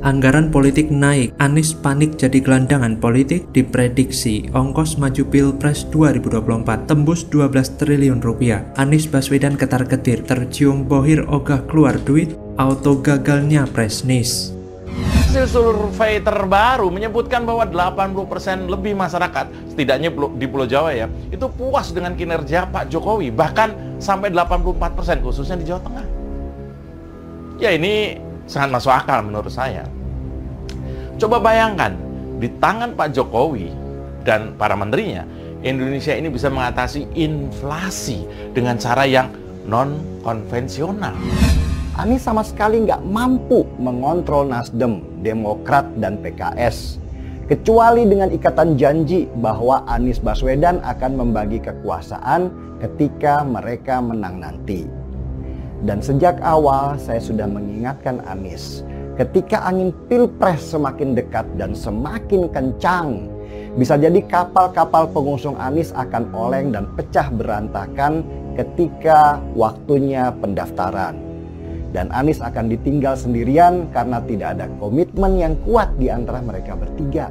Anggaran politik naik, Anies panik jadi gelandangan politik, diprediksi ongkos maju Pilpres 2024 tembus 12 triliun rupiah. Anies Baswedan ketar-ketir, tercium bohir ogah keluar duit, auto gagalnya presnis. Hasil survei terbaru menyebutkan bahwa 80% lebih masyarakat, setidaknya di Pulau Jawa ya, itu puas dengan kinerja Pak Jokowi, bahkan sampai 84% khususnya di Jawa Tengah. Ya ini sangat masuk akal menurut saya. Coba bayangkan, di tangan Pak Jokowi dan para menterinya, Indonesia ini bisa mengatasi inflasi dengan cara yang non-konvensional. Anies sama sekali nggak mampu mengontrol Nasdem, Demokrat, dan PKS. Kecuali dengan ikatan janji bahwa Anies Baswedan akan membagi kekuasaan ketika mereka menang nanti. Dan sejak awal saya sudah mengingatkan Anies, ketika angin Pilpres semakin dekat dan semakin kencang, bisa jadi kapal-kapal pengusung Anies akan oleng dan pecah berantakan ketika waktunya pendaftaran. Dan Anies akan ditinggal sendirian karena tidak ada komitmen yang kuat di antara mereka bertiga.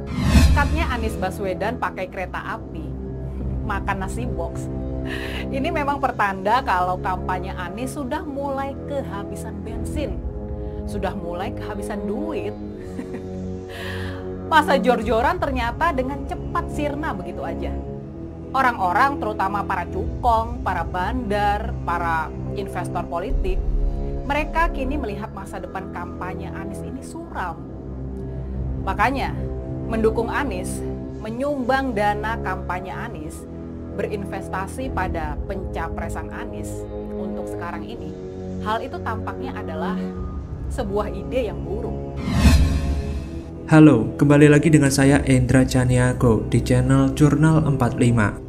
Katanya Anies Baswedan pakai kereta api, makan nasi box. Ini memang pertanda kalau kampanye Anies sudah mulai kehabisan bensin, sudah mulai kehabisan duit. Masa jor-joran ternyata dengan cepat sirna begitu aja. Orang-orang terutama para cukong, para bandar, para investor politik, mereka kini melihat masa depan kampanye Anies ini suram. Makanya mendukung Anies, menyumbang dana kampanye Anies, berinvestasi pada pencapresan Anies untuk sekarang ini, hal itu tampaknya adalah sebuah ide yang buruk. Halo, kembali lagi dengan saya Endra Chaniago di channel Jurnal 45.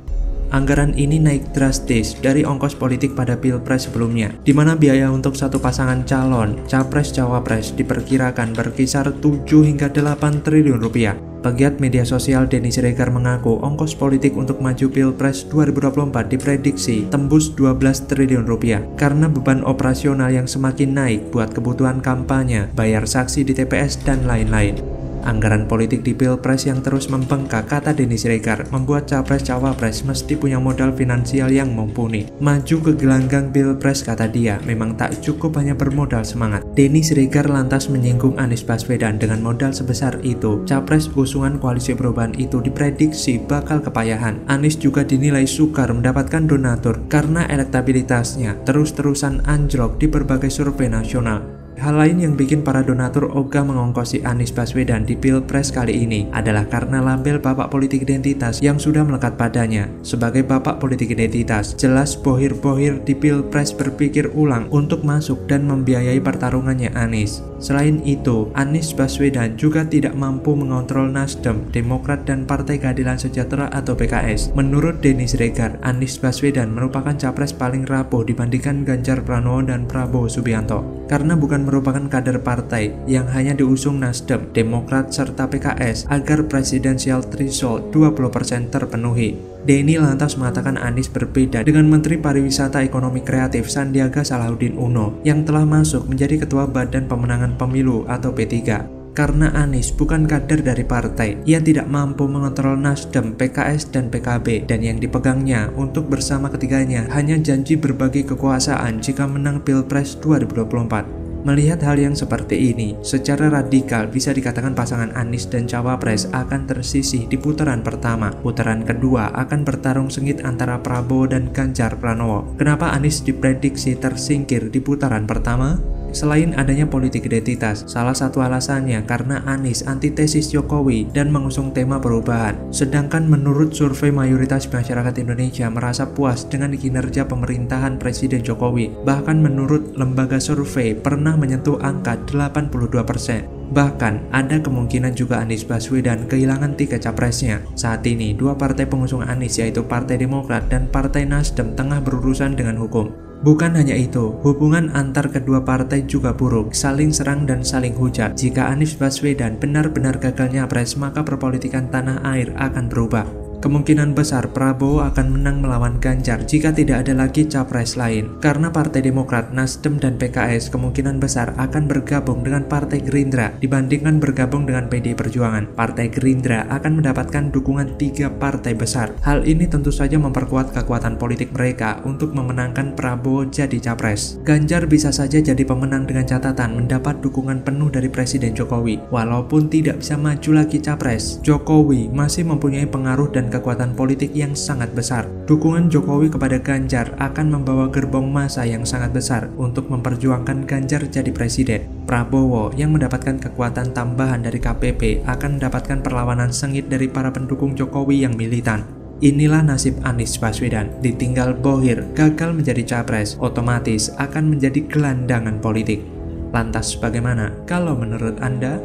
Anggaran ini naik drastis dari ongkos politik pada Pilpres sebelumnya, di mana biaya untuk satu pasangan calon, Capres-Cawapres diperkirakan berkisar 7 hingga 8 triliun rupiah. Pegiat media sosial Denny Siregar mengaku ongkos politik untuk maju Pilpres 2024 diprediksi tembus 12 triliun rupiah karena beban operasional yang semakin naik buat kebutuhan kampanye, bayar saksi di TPS, dan lain-lain. Anggaran politik di Pilpres yang terus membengkak, kata Denny Siregar, membuat Capres-Cawapres mesti punya modal finansial yang mumpuni. Maju ke gelanggang Pilpres, kata dia, memang tak cukup hanya bermodal semangat. Denny Siregar lantas menyinggung Anies Baswedan. Dengan modal sebesar itu, Capres usungan Koalisi Perubahan itu diprediksi bakal kepayahan. Anies juga dinilai sukar mendapatkan donatur karena elektabilitasnya terus-terusan anjlok di berbagai survei nasional. Hal lain yang bikin para donatur ogah mengongkosi Anies Baswedan di Pilpres kali ini adalah karena label Bapak Politik Identitas yang sudah melekat padanya. Sebagai Bapak Politik Identitas, jelas bohir-bohir di Pilpres berpikir ulang untuk masuk dan membiayai pertarungannya Anies. Selain itu, Anies Baswedan juga tidak mampu mengontrol Nasdem, Demokrat, dan Partai Keadilan Sejahtera atau PKS. Menurut Denny Siregar, Anies Baswedan merupakan capres paling rapuh dibandingkan Ganjar Pranowo dan Prabowo Subianto, karena bukan merupakan kader partai yang hanya diusung Nasdem, Demokrat, serta PKS agar presidensial threshold 20% terpenuhi. Denny lantas mengatakan Anies berbeda dengan Menteri Pariwisata Ekonomi Kreatif Sandiaga Salahuddin Uno yang telah masuk menjadi Ketua Badan Pemenangan Pemilu atau P3. Karena Anies bukan kader dari partai, ia tidak mampu mengontrol Nasdem, PKS, dan PKB, dan yang dipegangnya untuk bersama ketiganya hanya janji berbagi kekuasaan jika menang Pilpres 2024. Melihat hal yang seperti ini, secara radikal bisa dikatakan pasangan Anies dan Cawapres akan tersisih di putaran pertama. Putaran kedua akan bertarung sengit antara Prabowo dan Ganjar Pranowo. Kenapa Anies diprediksi tersingkir di putaran pertama? Selain adanya politik identitas, salah satu alasannya karena Anies antitesis Jokowi dan mengusung tema perubahan. Sedangkan menurut survei mayoritas masyarakat Indonesia merasa puas dengan kinerja pemerintahan Presiden Jokowi. Bahkan menurut lembaga survei pernah menyentuh angka 82%. Bahkan ada kemungkinan juga Anies Baswedan kehilangan tiket capresnya. Saat ini dua partai pengusung Anies yaitu Partai Demokrat dan Partai Nasdem tengah berurusan dengan hukum. Bukan hanya itu, hubungan antar kedua partai juga buruk, saling serang dan saling hujat. Jika Anies Baswedan benar-benar gagal nyapres, maka perpolitikan tanah air akan berubah. Kemungkinan besar Prabowo akan menang melawan Ganjar jika tidak ada lagi capres lain. Karena Partai Demokrat, Nasdem, dan PKS kemungkinan besar akan bergabung dengan Partai Gerindra dibandingkan bergabung dengan PD Perjuangan. Partai Gerindra akan mendapatkan dukungan 3 partai besar. Hal ini tentu saja memperkuat kekuatan politik mereka untuk memenangkan Prabowo jadi capres. Ganjar bisa saja jadi pemenang dengan catatan mendapat dukungan penuh dari Presiden Jokowi. Walaupun tidak bisa maju lagi capres, Jokowi masih mempunyai pengaruh dan kekuatan politik yang sangat besar. Dukungan Jokowi kepada Ganjar akan membawa gerbong massa yang sangat besar untuk memperjuangkan Ganjar jadi presiden. Prabowo yang mendapatkan kekuatan tambahan dari KPP akan mendapatkan perlawanan sengit dari para pendukung Jokowi yang militan. Inilah nasib Anies Baswedan, ditinggal Bohir, gagal menjadi capres, otomatis akan menjadi gelandangan politik. Lantas bagaimana kalau menurut Anda?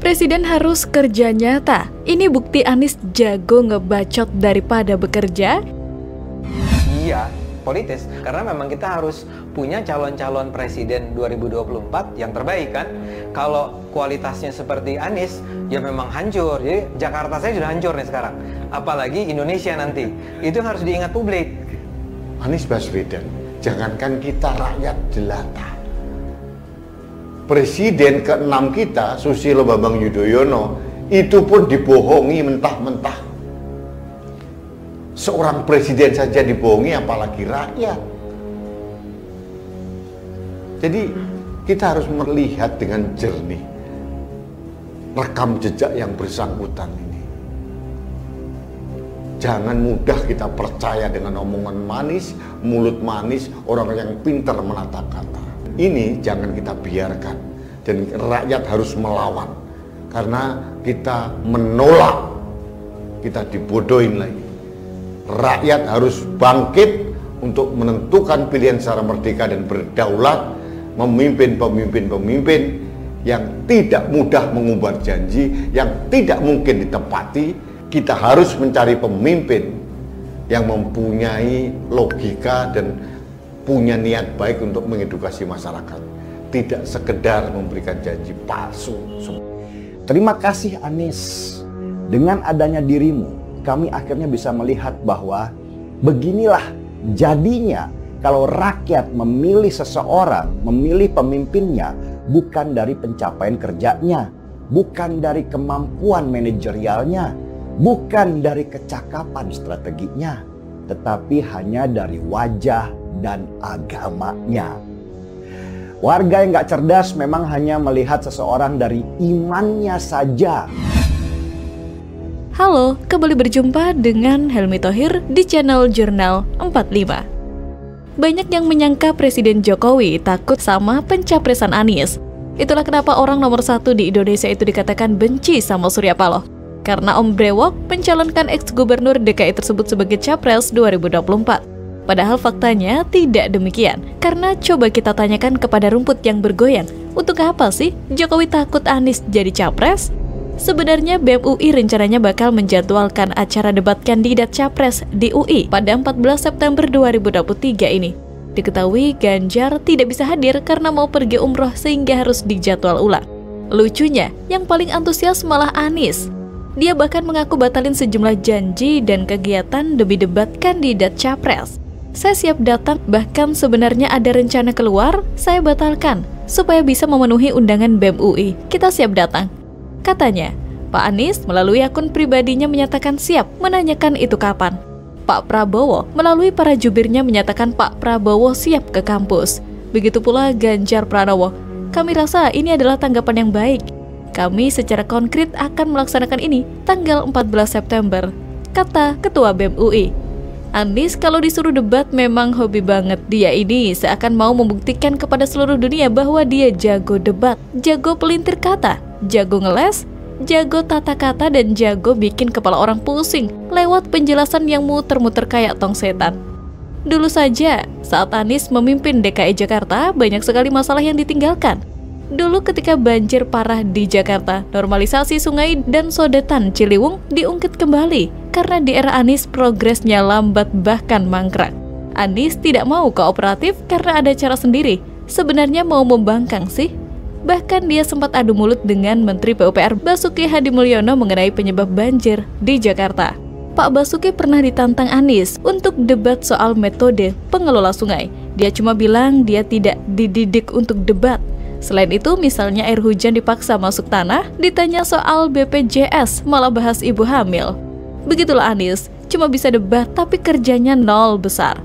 Presiden harus kerja nyata. Ini bukti Anies jago ngebacot daripada bekerja. Iya, politis. Karena memang kita harus punya calon-calon presiden 2024 yang terbaik kan. Kalau kualitasnya seperti Anies, ya memang hancur. Jadi Jakarta saya sudah hancur nih sekarang. Apalagi Indonesia nanti. Itu yang harus diingat publik. Anies Baswedan, jangankan kita rakyat jelata. Presiden ke-6 kita, Susilo Bambang Yudhoyono, itu pun dibohongi mentah-mentah. Seorang presiden saja dibohongi, apalagi rakyat. Jadi kita harus melihat dengan jernih rekam jejak yang bersangkutan ini. Jangan mudah kita percaya dengan omongan manis, mulut manis, orang yang pintar menata kata. Ini jangan kita biarkan, dan rakyat harus melawan. Karena kita menolak, kita dibodohin lagi. Rakyat harus bangkit untuk menentukan pilihan secara merdeka dan berdaulat, memimpin pemimpin-pemimpin yang tidak mudah mengumbar janji, yang tidak mungkin ditepati. Kita harus mencari pemimpin yang mempunyai logika dan punya niat baik untuk mengedukasi masyarakat, tidak sekedar memberikan janji palsu. Terima kasih Anies. Dengan adanya dirimu, kami akhirnya bisa melihat bahwa beginilah jadinya kalau rakyat memilih seseorang, memilih pemimpinnya bukan dari pencapaian kerjanya, bukan dari kemampuan manajerialnya, bukan dari kecakapan strateginya, tetapi hanya dari wajah dan agamanya. Warga yang gak cerdas memang hanya melihat seseorang dari imannya saja. Halo, kembali berjumpa dengan Helmi Thohir di channel Jurnal 45. Banyak yang menyangka Presiden Jokowi takut sama pencapresan Anies. Itulah kenapa orang nomor 1 di Indonesia itu dikatakan benci sama Surya Paloh. Karena Om Brewok mencalonkan ex-gubernur DKI tersebut sebagai capres 2024. Padahal faktanya tidak demikian. Karena coba kita tanyakan kepada rumput yang bergoyang, untuk apa sih Jokowi takut Anies jadi capres? Sebenarnya BEM UI rencananya bakal menjadwalkan acara debat kandidat capres di UI pada 14 September 2023 ini. Diketahui Ganjar tidak bisa hadir karena mau pergi umroh sehingga harus dijadwal ulang. Lucunya, yang paling antusias malah Anies. Dia bahkan mengaku batalin sejumlah janji dan kegiatan demi debat kandidat capres. Saya siap datang, bahkan sebenarnya ada rencana keluar, saya batalkan, supaya bisa memenuhi undangan BEM UI. Kita siap datang. Katanya, Pak Anies melalui akun pribadinya menyatakan siap, menanyakan itu kapan. Pak Prabowo melalui para jubirnya menyatakan Pak Prabowo siap ke kampus. Begitu pula Ganjar Pranowo. Kami rasa ini adalah tanggapan yang baik. Kami secara konkret akan melaksanakan ini tanggal 14 September, kata Ketua BEM UI. Anies kalau disuruh debat memang hobi banget. Dia ini seakan mau membuktikan kepada seluruh dunia bahwa dia jago debat, jago pelintir kata, jago ngeles, jago tata kata, dan jago bikin kepala orang pusing lewat penjelasan yang muter-muter kayak tong setan. Dulu saja, saat Anies memimpin DKI Jakarta, banyak sekali masalah yang ditinggalkan. Dulu ketika banjir parah di Jakarta, normalisasi sungai dan sodetan Ciliwung diungkit kembali karena di era Anies progresnya lambat bahkan mangkrak. Anies tidak mau kooperatif karena ada cara sendiri. Sebenarnya mau membangkang sih. Bahkan dia sempat adu mulut dengan Menteri PUPR Basuki Hadimulyono mengenai penyebab banjir di Jakarta. Pak Basuki pernah ditantang Anies untuk debat soal metode pengelola sungai. Dia cuma bilang dia tidak dididik untuk debat. Selain itu, misalnya air hujan dipaksa masuk tanah, ditanya soal BPJS malah bahas ibu hamil. Begitulah Anies, cuma bisa debat tapi kerjanya nol besar.